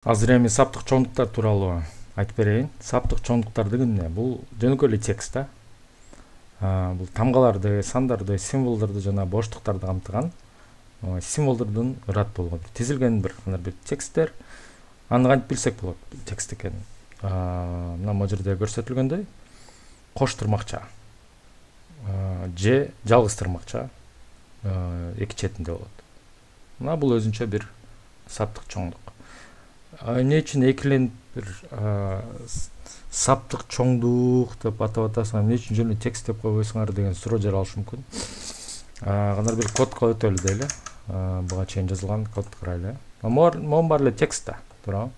Азыр эми саптык чоңдуктар тууралуу айтып берейин. Саптык чоңдуктар деген эмне? Бул жөнөкөй эле текст да. Бул тамгаларды, сандарды, символдорду жана боштуктарды камтыган символдордун ырат болгон тизилген бир тексттер. Аны кантип билсек болот текст экенин? Мына могу жерде көрсөтүлгөндөй кош тырмакча же жалгыз тырмакча эки четинде болот. Мына бул өзүнчө бир саптык чоңдук. Эмне үчүн экиленип бир саптык чоңдук деп атап атасыңар, эмне үчүн жөн эле текст деп койбойсуңар деген суроо жаралышы мүмкүн. Кандай бир кодко өтөлү дейли. Буга чейин жазылган кодду карайлы. Могу баары эле текст да, туурабы?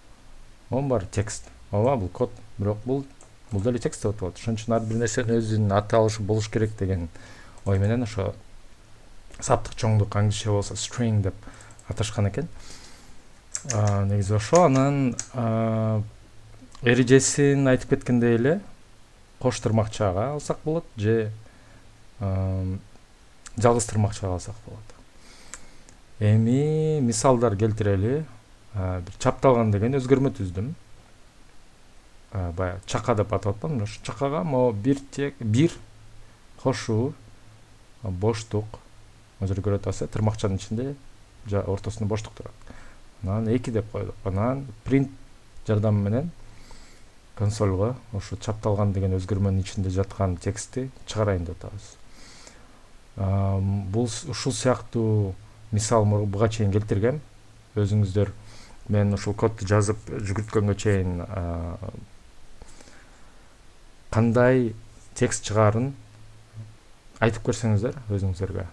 Могу баары текст. Ооба, бул код, бирок бул деле текст деп аталат. Ошон үчүн ар бир нерсенин өзүнүн аталышы болуш керек деген ой менен ошо саптык чоңдук англисче болсо string деп аташкан экен. Негизи ошо анан эрежесин айтып кеткендей эле кош тырмакчага алсак болот же жалгыз тырмакчага алсак болот. Эми мисалдар келтирели. Бир чапталган деген өзгөрмө түздүм. Баягы чака деп атап атпам, ошо чакага могу бир кошуу боштук өзү көрөт атасыз, тырмакчанын ичинде ортосунда боштук турат. Анан 2 деп койдук. Анан print жардамы менен консольго ошо чапталган деген өзгөрмөнүн ичинде жаткан текстти чыгарайын деп атабыз. Бул ушул сыяктуу мисал буга чейин келтиргем. Өзүңүздөр мен ушул кодду жазып жүгүрткөнгө чейин кандай текст чыгаарын айтып көрсөңүздөр өзүңүзгөргө.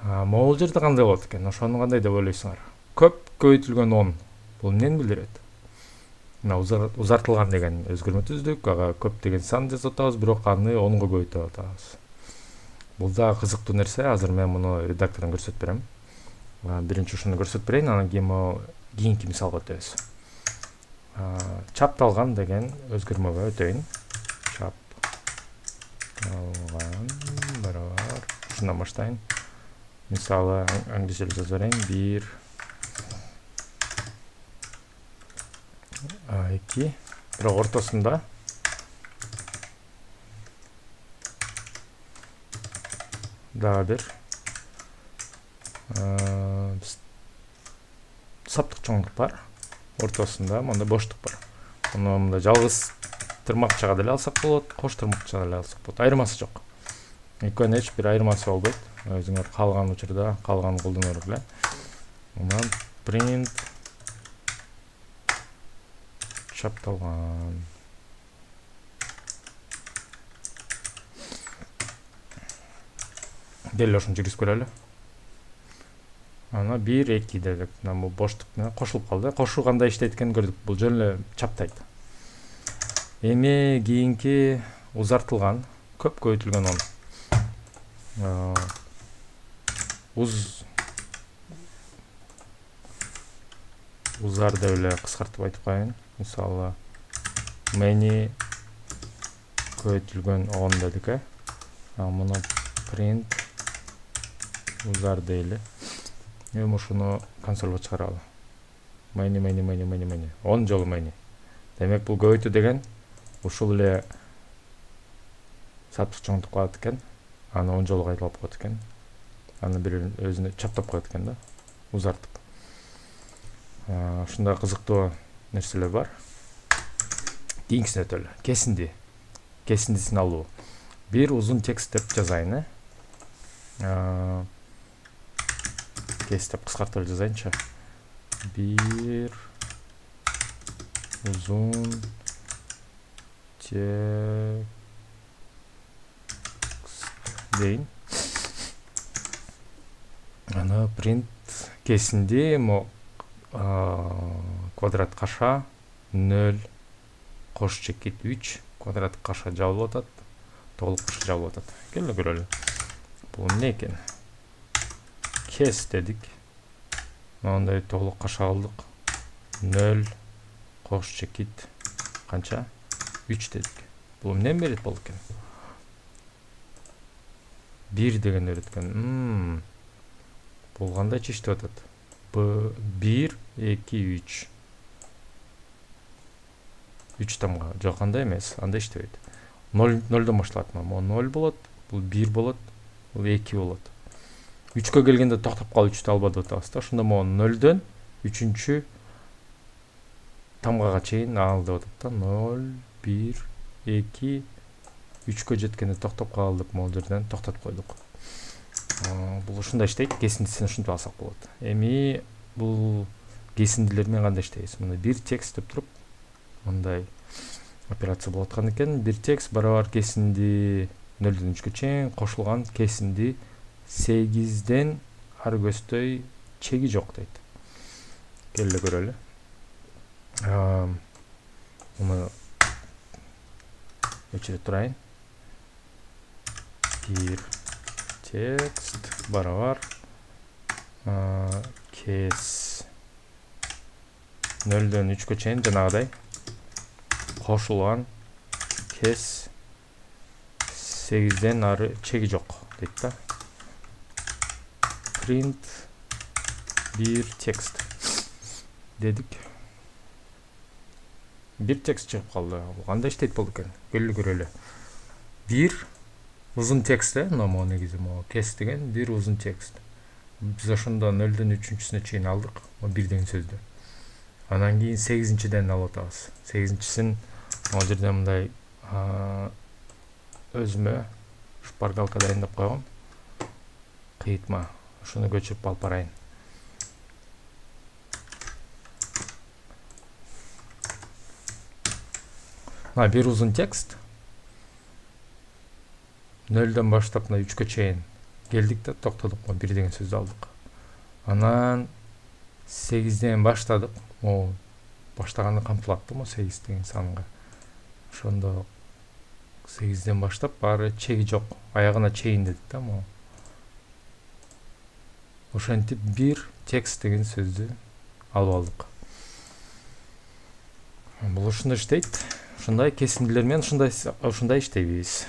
Могул жерде кандай болот экен? Ошону кандай деп ойлойсуңар? Көп көбөйтүлгөн 10. Бул эмнени билдирет? Мына узартылган деген өзгөрмө түздүк, ага көп деген сан жазып атабыз, бирок аны 10го көбөйтүп атабыз. Бул да кызыктуу нерсе. Азыр мен муну редактордон көрсөтүп берем. Биринчи ушуну көрсөтүп берейин, анан кийинки мисалга өтөбүз. Чапталган деген өзгөрмөгө өтөйүн. Чапталган барабар. Ушундан баштайын. Мисалы англисче жазып берейин. 1 2 бирок ортосунда дагы бир саптык чоңдук бар. Ортосунда мондай боштук бар. Муну мындай жалгыз тырмакчага деле алсак болот, кош тырмакчага деле алсак болот. Айырмасы жок. Экөөнүн эч бир айырмасы болбойт. Өзүңөр калган учурда калганын колдоно бергиле. Анан print чапталган. Дел ошону жүргүзүп көрөлү. Ана 1 2 дедик. Бул боштук менен кошулуп калды. Кошуу кандай иштейт экенин көрдүк. Бул жөн эле чаптайт. Эми кийинки узартылган, көп көбөйтүлгөн 10. Узар деп эле кыскартып айтып коеюн. Мисалы many көбөйтүлгөн 10 дедик, муну print узар дейли. Эми ушуну консольго чыгаралы. Many 10 жолу many. Демек бул көбөйтүү деген ушул эле саптык чоңдук кылат экен. Аны 10 жолу кайталап коет экен. Аны бир өзүнө чаптап коет экен да, узартып. Ушундай кызыктуу нерселер бар. Кийинкисине өтөлү. Кесиндисин алуу. Бир узун текст деп жазайын, кес деп кыскартып жазайынчы. Бир узун текст дейин. Аны print кесинди квадрат каша 0 кош чекит 3 квадрат каша жабылып атат, толук каша жабылып атат. Келе көрөлү. Бул эмне экен? Кес дедик. Мындай толук каша алдык. 0 кош чекит канча? 3 дедик. Бул эмнени берет болот экен? 1 деген берет экен. Бул кандайча иштеп атат? 1 2 3 3 тамга жок, андай эмес, андай иштебейт. 0 башталат. Могу 0 болот, бул 1 болот, бул 2 болот. 3кө келгенде токтоп калып 3тү албады деп атабыз да. Ошондо могу 0дон 3-чү тамгага чейин ал деп атат да. 0 1 2 3кө жеткенде токтоп калды деп могу жерден токтотуп койдук. Бул ушундай иштейт. Кесиндисин ушинтип алсак болот. Эми бул кесиндилер менен кандай иштейбиз? Мына бир текст деп туруп мындай операция болуп аткан экен. Бир текст барабар кесинди 0дон 3кө чейин кошулган кесинди 8ден ары көздөй чеги жок дейт. Келе көрөлү. Муну өчүрө турайын. Бир текст барабар кес 0дон 3кө чейин жанагыдай кошулган кес 8ден ары чеги жок дейт да. Print бир текст дедик. Бир текст чыгып калды. Кандай иштейт болду экен? Келе көрөлү. Бир узун текст, могу негизи могу кес деген бир узун текст. Биз ошондо 0дон 3-чүсүнө чейин алдык, бир деген сөздү. Анан кийин 8-ден алып атабыз. 8-син могу жерде мындай өзүмө шпаргалка дайындап койгом. Кыйтма. Ошону көчүрүп алып барайын. Бир узун текст 0дон баштап 3кө чейин келдик да, токтодук, бир деген сөздү алдык. Анан 8ден баштадык. Могу баштаганда камтылат да, 8 деген санга. Ошондо 8ден баштап баары чеги жок, аягына чейин дедик да, могу. Ошентип бир текст деген сөздү алып алдык. Бул ушундай иштейт. Ушундай кесиндилер менен ушундай иштейбиз.